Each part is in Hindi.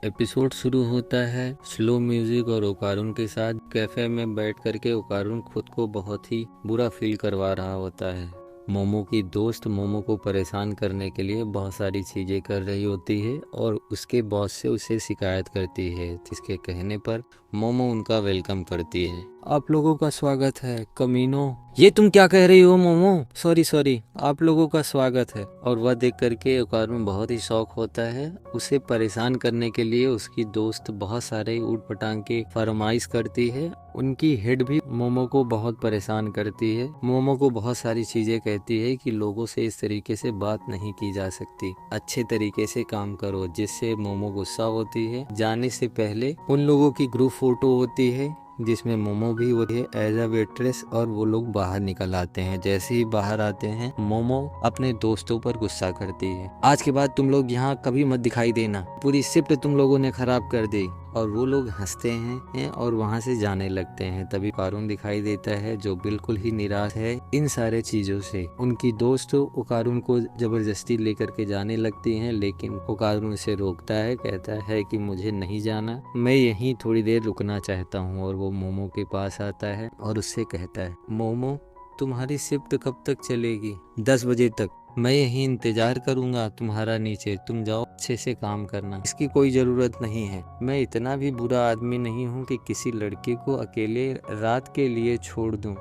एपिसोड शुरू होता है स्लो म्यूजिक और ओकारुन के साथ। कैफे में बैठ करके ओकारुन खुद को बहुत ही बुरा फील करवा रहा होता है। मोमो की दोस्त मोमो को परेशान करने के लिए बहुत सारी चीज़ें कर रही होती है और उसके बॉस से उसे शिकायत करती है, जिसके कहने पर मोमो उनका वेलकम करती है। आप लोगों का स्वागत है कमीनो। ये तुम क्या कह रही हो मोमो? सॉरी, आप लोगों का स्वागत है। और वह देख करके ओकारुन बहुत ही शौक होता है। उसे परेशान करने के लिए उसकी दोस्त बहुत सारे ऊट पटांग के फरमाइश करती है। उनकी हेड भी मोमो को बहुत परेशान करती है। मोमो को बहुत सारी चीजें कहती है कि लोगों से इस तरीके से बात नहीं की जा सकती, अच्छे तरीके से काम करो, जिससे मोमो गुस्सा होती है। जाने से पहले उन लोगों की ग्रुप फोटो होती है जिसमें मोमो भी होती है एज अ वेट्रेस, और वो लोग बाहर निकल आते हैं। जैसे ही बाहर आते हैं मोमो अपने दोस्तों पर गुस्सा करती है। आज के बाद तुम लोग यहाँ कभी मत दिखाई देना, पूरी शिफ्ट तुम लोगों ने खराब कर दी। और वो लोग हंसते हैं और वहाँ से जाने लगते हैं। तभी ओकारुन दिखाई देता है जो बिल्कुल ही निराश है इन सारे चीजों से। उनकी दोस्त ओकारुन को जबरदस्ती लेकर के जाने लगती हैं, लेकिन ओकारुन उसे रोकता है, कहता है कि मुझे नहीं जाना, मैं यहीं थोड़ी देर रुकना चाहता हूँ। और वो मोमो के पास आता है और उससे कहता है, मोमो तुम्हारी शिफ्ट कब तक चलेगी? 10 बजे तक। मैं यही इंतजार करूंगा तुम्हारा नीचे, तुम जाओ अच्छे से काम करना, इसकी कोई जरूरत नहीं है। मैं इतना भी बुरा आदमी नहीं हूँ कि किसी लड़की को अकेले रात के लिए छोड़ दूं।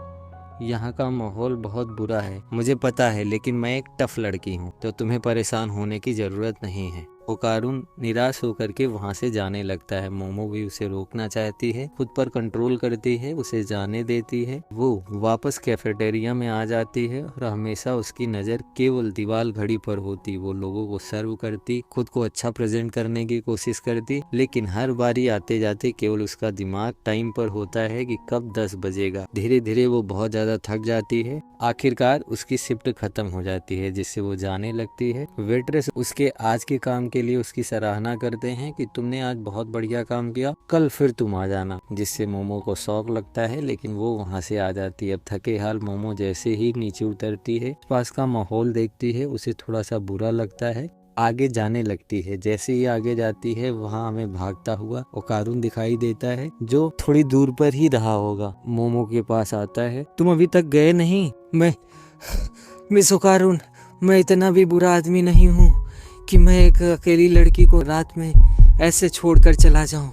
यहाँ का माहौल बहुत बुरा है, मुझे पता है, लेकिन मैं एक टफ लड़की हूँ, तो तुम्हें परेशान होने की जरूरत नहीं है। ओकारुन निराश होकर के वहाँ से जाने लगता है। मोमो भी उसे रोकना चाहती है, खुद पर कंट्रोल करती है, उसे जाने देती है। वो वापस कैफेटेरिया में आ जाती है और हमेशा उसकी नज़र केवल दीवार घड़ी पर होती। वो लोगों को सर्व करती, खुद को अच्छा प्रेजेंट करने की कोशिश करती, लेकिन हर बारी आते जाते केवल उसका दिमाग टाइम पर होता है कि कब 10 बजेगा। धीरे धीरे वो बहुत ज़्यादा थक जाती है। आखिरकार उसकी शिफ्ट खत्म हो जाती है, जिससे वो जाने लगती है। वेट्रेस उसके आज के काम के लिए उसकी सराहना करते हैं कि तुमने आज बहुत बढ़िया काम किया, कल फिर तुम आ जाना, जिससे मोमो को शौक लगता है, लेकिन वो वहाँ से आ जाती है। अब थके हाल मोमो जैसे ही नीचे उतरती है, पास का माहौल देखती है, उसे थोड़ा सा बुरा लगता है, आगे जाने लगती है। जैसे ही आगे जाती है वहाँ हमें भागता हुआ ओकारुन दिखाई देता है, जो थोड़ी दूर पर ही रहा होगा। मोमो के पास आता है, तुम अभी तक गए नहीं? मैं मिस ओकारुन, मैं इतना भी बुरा आदमी नहीं हूँ कि मैं एक अकेली लड़की को रात में ऐसे छोड़कर चला जाऊं।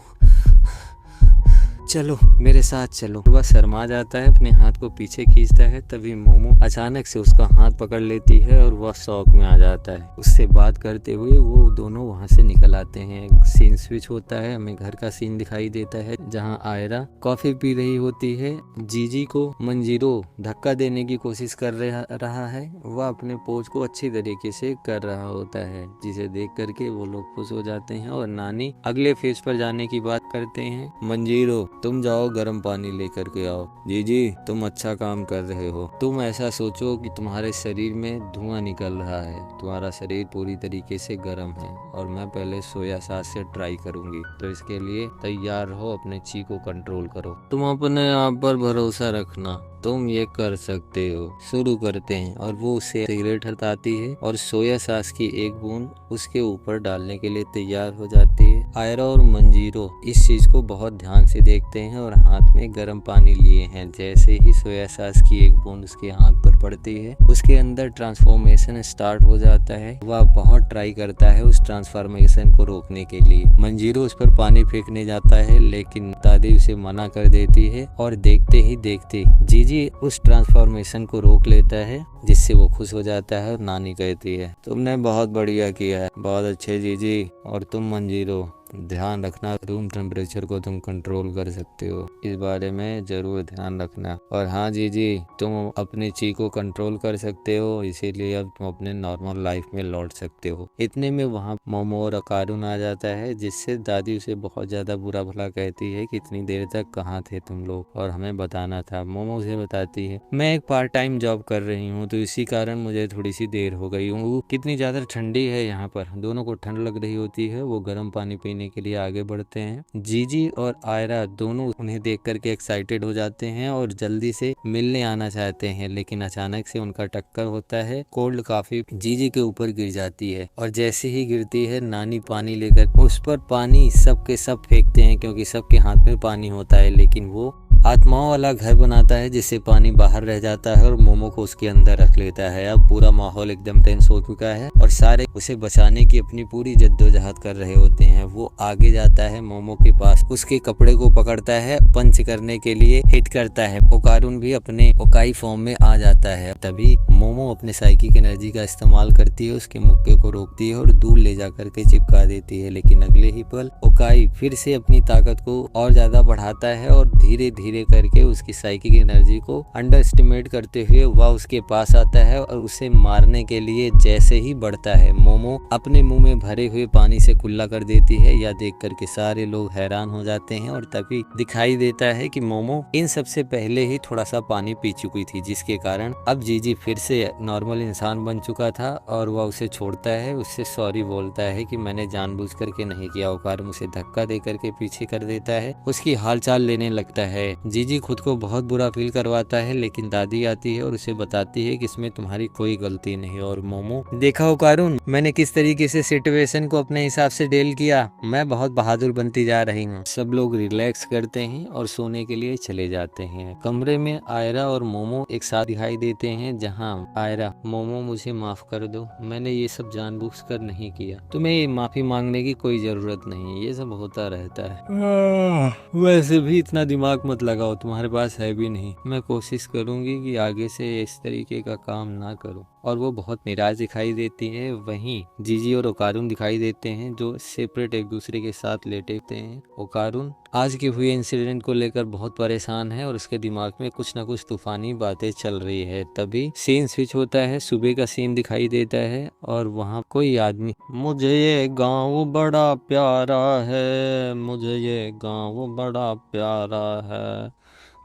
चलो मेरे साथ चलो। वह शर्मा जाता है, अपने हाथ को पीछे खींचता है। तभी मोमो अचानक से उसका हाथ पकड़ लेती है और वह शौक में आ जाता है। उससे बात करते हुए वो दोनों वहां से निकल आते हैं। सीन स्विच होता है, हमें घर का सीन दिखाई देता है, जहां आयरा कॉफी पी रही होती है। जीजी को मंजीरो धक्का देने की कोशिश कर रहा है। वह अपने पोज को अच्छी तरीके से कर रहा होता है, जिसे देख करके वो लोग खुश हो जाते हैं और नानी अगले फेज पर जाने की बात करते हैं। मंजीरो तुम जाओ गर्म पानी लेकर के आओ। जीजी तुम अच्छा काम कर रहे हो। तुम ऐसा सोचो कि तुम्हारे शरीर में धुआं निकल रहा है, तुम्हारा शरीर पूरी तरीके से गर्म है, और मैं पहले सोया सास से ट्राई करूंगी, तो इसके लिए तैयार रहो, अपने ची को कंट्रोल करो। तुम अपने आप पर भरोसा रखना, तुम ये कर सकते हो। शुरू करते हैं। और वो उसे सिगरेट हटाती है और सोया सास की एक बूंद उसके ऊपर डालने के लिए तैयार हो जाती है। आयरा और मंजीरो इस चीज को बहुत ध्यान से देखते हैं और हाथ में गर्म पानी लिए हैं। जैसे ही सोया सास की एक बूंद उसके हाथ पर पड़ती है, उसके अंदर ट्रांसफॉर्मेशन स्टार्ट हो जाता है। वह बहुत ट्राई करता है उस ट्रांसफॉर्मेशन को रोकने के लिए। मंजीरो उस पर पानी फेंकने जाता है, लेकिन दादी उसे मना कर देती है और देखते ही देखते जीजी उस ट्रांसफॉर्मेशन को रोक लेता है, जिससे वो खुश हो जाता है। और नानी कहती है, तुमने बहुत बढ़िया किया है, बहुत अच्छे जीजी। और तुम मंजीरो ध्यान रखना, रूम टेम्परेचर को तुम कंट्रोल कर सकते हो, इस बारे में जरूर ध्यान रखना। और हाँ जीजी, तुम अपनी ची को कंट्रोल कर सकते हो, इसीलिए अब तुम अपने नॉर्मल लाइफ में लौट सकते हो। इतने में वहाँ मोमो और ओकारुन आ जाता है, जिससे दादी उसे बहुत ज्यादा बुरा भला कहती है कि इतनी देर तक कहाँ थे तुम लोग, और हमें बताना था। मोमो उसे बताती है, मैं एक पार्ट टाइम जॉब कर रही हूँ, तो इसी कारण मुझे थोड़ी सी देर हो गई हूँ। कितनी ज्यादा ठंडी है यहाँ पर, दोनों को ठंड लग रही होती है। वो गर्म पानी पीने करने के लिए आगे बढ़ते हैं। जीजी और आयरा दोनों उन्हें देख करके एक्साइटेड हो जाते हैं और जल्दी से मिलने आना चाहते हैं, लेकिन अचानक से उनका टक्कर होता है। कोल्ड कॉफी जीजी के ऊपर गिर जाती है और जैसे ही गिरती है नानी पानी लेकर उस पर पानी सबके सब फेंकते हैं, क्योंकि सबके हाथ में पानी होता है, लेकिन वो आत्माओं वाला घर बनाता है जिससे पानी बाहर रह जाता है और मोमो को उसके अंदर रख लेता है। अब पूरा माहौल एकदम टेंस हो चुका है और सारे उसे बचाने की अपनी पूरी जद्दोजहद कर रहे होते हैं। वो आगे जाता है मोमो के पास, उसके कपड़े को पकड़ता है, पंच करने के लिए हिट करता है। ओकारुन भी अपने ओकाई फॉर्म में आ जाता है। तभी मोमो अपने साइकिक एनर्जी का इस्तेमाल करती है, उसके मुक्के को रोकती है और दूर ले जा करके चिपका देती है। लेकिन अगले ही पल ओकाई फिर से अपनी ताकत को और ज्यादा बढ़ाता है और धीरे धीरे करके उसकी साइकिक एनर्जी को अंडर एस्टिमेट करते हुए वह उसके पास आता है और उसे मारने के लिए जैसे ही बढ़ता है, मोमो अपने मुंह में भरे हुए पानी से कुल्ला कर देती है। यह देख करके सारे लोग हैरान हो जाते हैं और तभी दिखाई देता है कि मोमो इन सबसे पहले ही थोड़ा सा पानी पी चुकी थी, जिसके कारण अब जीजी फिर से नॉर्मल इंसान बन चुका था और वह उसे छोड़ता है, उससे सॉरी बोलता है कि मैंने जानबूझ करके नहीं किया। ओकारुन उसे धक्का दे करके पीछे कर देता है, उसकी हालचाल लेने लगता है। जीजी खुद को बहुत बुरा फील करवाता है, लेकिन दादी आती है और उसे बताती है कि इसमें तुम्हारी कोई गलती नहीं। और मोमो, देखा ओकारुन, मैंने किस तरीके से सिचुएशन को अपने हिसाब से डील किया, मैं बहुत बहादुर बनती जा रही हूँ। सब लोग रिलैक्स करते हैं और सोने के लिए चले जाते हैं। कमरे में आयरा और मोमो एक साथ दिखाई देते हैं, जहाँ आयरा, मोमो मुझे माफ कर दो, मैंने ये सब जानबूझ कर नहीं किया, तुम्हें माफी मांगने की कोई जरूरत नहीं, ये सब होता रहता है। वैसे भी इतना दिमाग मत लगाओ, तुम्हारे पास है भी नहीं। मैं कोशिश करूंगी कि आगे से इस तरीके का काम ना करो। और वो बहुत निराश दिखाई देती है। वहीं जीजी और ओकारुन दिखाई देते हैं जो सेपरेट एक दूसरे के साथ लेटे हैं। ओकारुन आज के हुए इंसिडेंट को लेकर बहुत परेशान है और उसके दिमाग में कुछ ना कुछ तूफानी बातें चल रही है। तभी सीन स्विच होता है, सुबह का सीन दिखाई देता है और वहाँ कोई आदमी, मुझे ये गाँव बड़ा प्यारा है, मुझे ये गाँव बड़ा प्यारा है,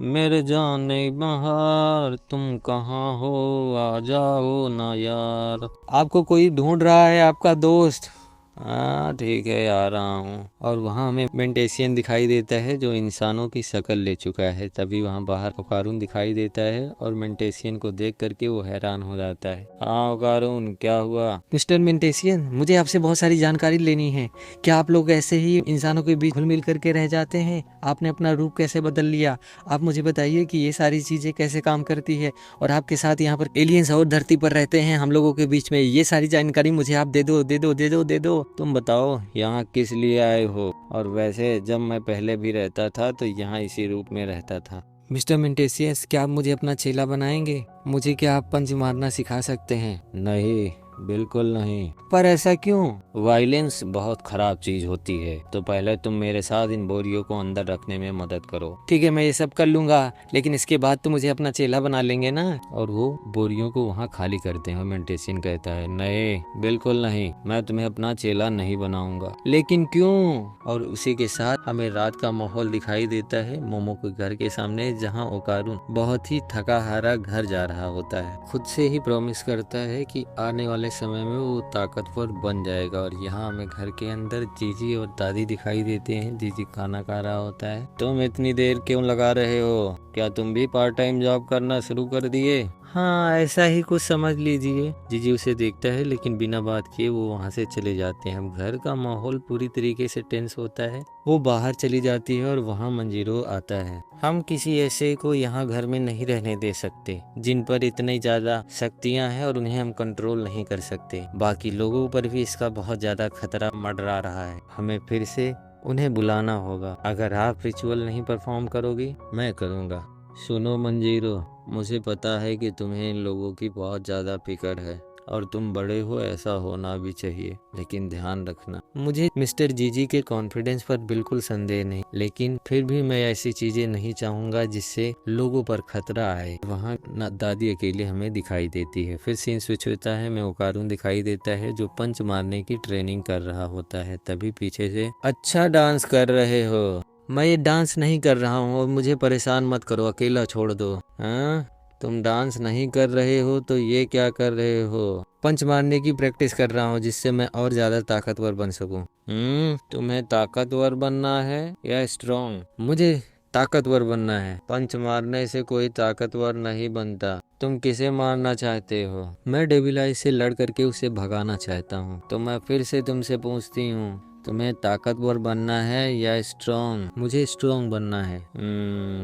मेरे जाने बहार तुम कहाँ हो, आ जाओ ना यार। आपको कोई ढूंढ रहा है, आपका दोस्त। हाँ ठीक है, आ रहा हूँ। और वहाँ हमें मेंटेशियन दिखाई देता है जो इंसानों की शक्ल ले चुका है। तभी वहाँ बाहर ओकारुन दिखाई देता है और मेंटेशियन को देख करके वो हैरान हो जाता है। हाँ ओकारुन, क्या हुआ? मिस्टर मेंटेशियन, मुझे आपसे बहुत सारी जानकारी लेनी है। क्या आप लोग ऐसे ही इंसानों के बीच घुल मिल करके रह जाते हैं? आपने अपना रूप कैसे बदल लिया? आप मुझे बताइए कि ये सारी चीजें कैसे काम करती है और आपके साथ यहाँ पर एलियंस और धरती पर रहते हैं हम लोगों के बीच में। ये सारी जानकारी मुझे आप दे दो, दे दो, दे दो, दे दो। तुम बताओ यहाँ किस लिए आए हो? और वैसे जब मैं पहले भी रहता था तो यहाँ इसी रूप में रहता था। मिस्टर मेंटेशियस, क्या आप मुझे अपना चेला बनाएंगे? मुझे क्या आप पंच मारना सिखा सकते हैं? नहीं, बिल्कुल नहीं। पर ऐसा क्यों? वायलेंस बहुत खराब चीज होती है, तो पहले तुम मेरे साथ इन बोरियों को अंदर रखने में मदद करो। ठीक है, मैं ये सब कर लूंगा, लेकिन इसके बाद तो मुझे अपना चेला बना लेंगे ना? और वो बोरियों को वहाँ खाली करते हैं। मेंटेशियन कहता है, नहीं, बिल्कुल नहीं, मैं तुम्हें अपना चेला नहीं बनाऊंगा। लेकिन क्यों? और उसी के साथ हमें रात का माहौल दिखाई देता है मोमो के घर के सामने, जहाँ ओकारुन बहुत ही थका हारा घर जा रहा होता है। खुद से ही प्रॉमिस करता है कि आने वाले समय में वो ताकतवर बन जाएगा। और यहाँ हमें घर के अंदर जीजी और दादी दिखाई देते हैं। जीजी खाना खा रहा होता है। तुम इतनी देर क्यों लगा रहे हो? क्या तुम भी पार्ट टाइम जॉब करना शुरू कर दिए? हाँ, ऐसा ही कुछ समझ लीजिए। जीजी उसे देखता है, लेकिन बिना बात किए वो वहाँ से चले जाते हैं। घर का माहौल पूरी तरीके से टेंस होता है। वो बाहर चली जाती है और वहाँ मंजीरो आता है। हम किसी ऐसे को यहाँ घर में नहीं रहने दे सकते जिन पर इतनी ज्यादा शक्तियाँ हैं और उन्हें हम कंट्रोल नहीं कर सकते। बाकी लोगों पर भी इसका बहुत ज्यादा खतरा मंडरा रहा है। हमें फिर से उन्हें बुलाना होगा। अगर आप रिचुअल नहीं परफॉर्म करोगी, मैं करूँगा। सुनो मंजीरो, मुझे पता है कि तुम्हें इन लोगों की बहुत ज़्यादा फिक्र है और तुम बड़े हो, ऐसा होना भी चाहिए, लेकिन ध्यान रखना, मुझे मिस्टर जीजी के कॉन्फिडेंस पर बिल्कुल संदेह नहीं, लेकिन फिर भी मैं ऐसी चीजें नहीं चाहूंगा जिससे लोगों पर खतरा आए। वहाँ दादी अकेले हमें दिखाई देती है। फिर सीन स्विच होता है, मैं ओकारुन दिखाई देता है जो पंच मारने की ट्रेनिंग कर रहा होता है। तभी पीछे से, अच्छा डांस कर रहे हो। मैं ये डांस नहीं कर रहा हूँ और मुझे परेशान मत करो, अकेला छोड़ दो। हाँ, तुम डांस नहीं कर रहे हो तो ये क्या कर रहे हो? पंच मारने की प्रैक्टिस कर रहा हूँ जिससे मैं और ज्यादा ताकतवर बन सकूं। तुम्हें ताकतवर बनना है या स्ट्रॉन्ग? मुझे ताकतवर बनना है। पंच मारने से कोई ताकतवर नहीं बनता। तुम किसे मारना चाहते हो? मैं डेविल आइज से लड़ करके उसे भगाना चाहता हूँ। तो मैं फिर से तुमसे पूछती हूँ, तुम्हें ताकतवर बनना है या स्ट्रॉन्ग? मुझे स्ट्रॉन्ग बनना है।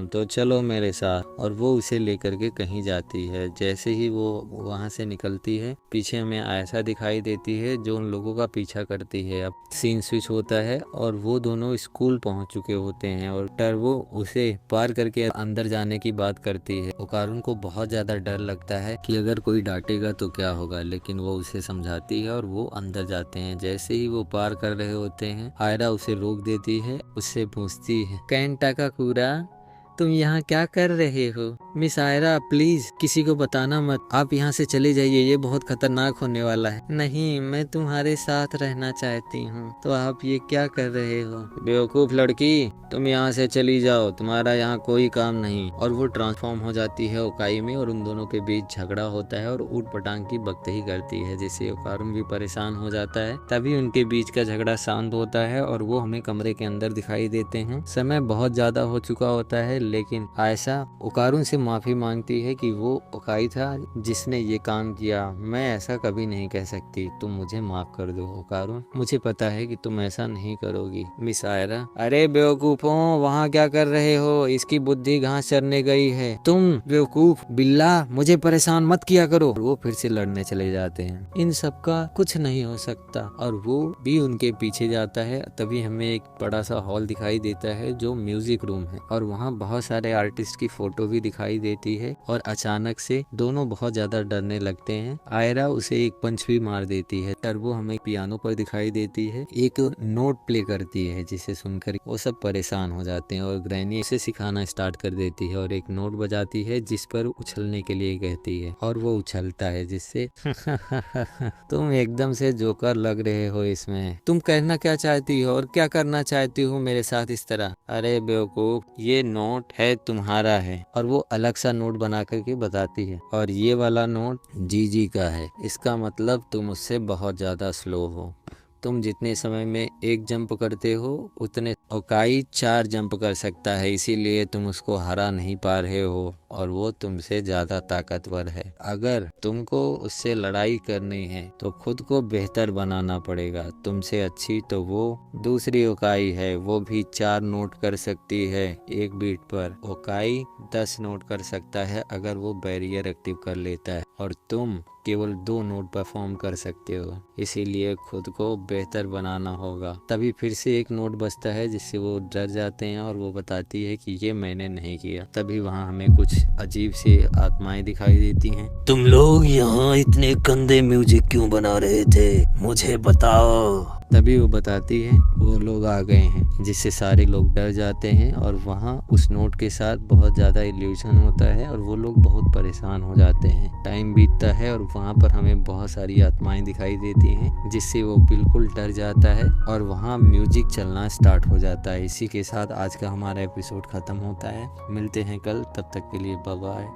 तो चलो मेरे साथ। और वो उसे लेकर के कहीं जाती है। जैसे ही वो वहाँ से निकलती है, पीछे हमें आयशा दिखाई देती है जो उन लोगों का पीछा करती है। अब सीन स्विच होता है और वो दोनों स्कूल पहुँच चुके होते हैं और टर्बो उसे पार करके अंदर जाने की बात करती है। ओकारुन को बहुत ज्यादा डर लगता है कि अगर कोई डांटेगा तो क्या होगा, लेकिन वो उसे समझाती है और वो अंदर जाते हैं। जैसे ही वो पार कर रहे होते हैं, आयरा उसे रोक देती है। उससे पूछती है, कैंटा का कूड़ा, तुम यहाँ क्या कर रहे हो? मिस आयरा प्लीज किसी को बताना मत। आप यहाँ से चले जाइए, ये बहुत खतरनाक होने वाला है। नहीं, मैं तुम्हारे साथ रहना चाहती हूँ। तो आप ये क्या कर रहे हो? बेवकूफ लड़की, तुम यहाँ से चली जाओ, तुम्हारा यहाँ कोई काम नहीं। और वो ट्रांसफॉर्म हो जाती है ओकाई में और उन दोनों के बीच झगड़ा होता है और ऊट पटांग की बकतही करती है, जिससे ओकारुन भी परेशान हो जाता है। तभी उनके बीच का झगड़ा शांत होता है और वो हमें कमरे के अंदर दिखाई देते हैं। समय बहुत ज्यादा हो चुका होता है, लेकिन आयशा ओकारुन से माफी मांगती है कि वो ओकाई था जिसने ये काम किया। मैं ऐसा कभी नहीं कह सकती, तुम मुझे माफ कर दो ओकारुन। मुझे पता है कि तुम ऐसा नहीं करोगी। मिस आयरा, अरे बेवकूफों, वहाँ क्या कर रहे हो? इसकी बुद्धि घास चरने गई है। तुम बेवकूफ बिल्ला, मुझे परेशान मत किया करो। वो फिर से लड़ने चले जाते हैं। इन सब का कुछ नहीं हो सकता और वो भी उनके पीछे जाता है। तभी हमें एक बड़ा सा हॉल दिखाई देता है जो म्यूजिक रूम है और वहाँ बहुत सारे आर्टिस्ट की फोटो भी दिखाई देती है। और अचानक से दोनों बहुत ज्यादा डरने लगते हैं। आयरा उसे एक पंच भी मार देती है। टर्बो हमें पियानो पर दिखाई देती है, एक नोट प्ले करती है जिसे सुनकर वो सब परेशान हो जाते हैं और ग्रैनी उसे सिखाना स्टार्ट कर देती है और एक नोट बजाती है जिस पर उछलने के लिए कहती है और वो उछलता है, जिससे तुम एकदम से जोकर लग रहे हो इसमें। तुम कहना क्या चाहती हो और क्या करना चाहती हो मेरे साथ इस तरह? अरे बेवकूफ, ये नोट है तुम्हारा है। और वो अलग सा नोट बना करके बताती है, और ये वाला नोट जीजी का है। इसका मतलब तुम उससे बहुत ज्यादा स्लो हो। तुम जितने समय में एक जंप करते हो उतने ओकाई 4 जंप कर सकता है, इसीलिए तुम उसको हरा नहीं पा रहे हो और वो तुमसे ज्यादा ताकतवर है। अगर तुमको उससे लड़ाई करनी है तो खुद को बेहतर बनाना पड़ेगा। तुमसे अच्छी तो वो दूसरी ओकाई है, वो भी 4 नोट कर सकती है एक बीट पर। ओकाई 10 नोट कर सकता है अगर वो बैरियर एक्टिव कर लेता है, और तुम केवल 2 नोट परफॉर्म कर सकते हो। इसीलिए खुद को बेहतर बनाना होगा। तभी फिर से एक नोट बजता है जिससे वो डर जाते हैं और वो बताती है कि ये मैंने नहीं किया। तभी वहाँ हमें कुछ अजीब सी आत्माएं दिखाई देती हैं। तुम लोग यहाँ इतने गंदे म्यूजिक क्यों बना रहे थे, मुझे बताओ। तभी वो बताती है वो लोग आ गए हैं, जिससे सारे लोग डर जाते हैं और वहाँ उस नोट के साथ बहुत ज़्यादा इल्यूजन होता है और वो लोग बहुत परेशान हो जाते हैं। टाइम बीतता है और वहाँ पर हमें बहुत सारी आत्माएं दिखाई देती हैं, जिससे वो बिल्कुल डर जाता है और वहाँ म्यूजिक चलना स्टार्ट हो जाता है। इसी के साथ आज का हमारा एपिसोड खत्म होता है। मिलते हैं कल, तब तक के लिए बाय बाय।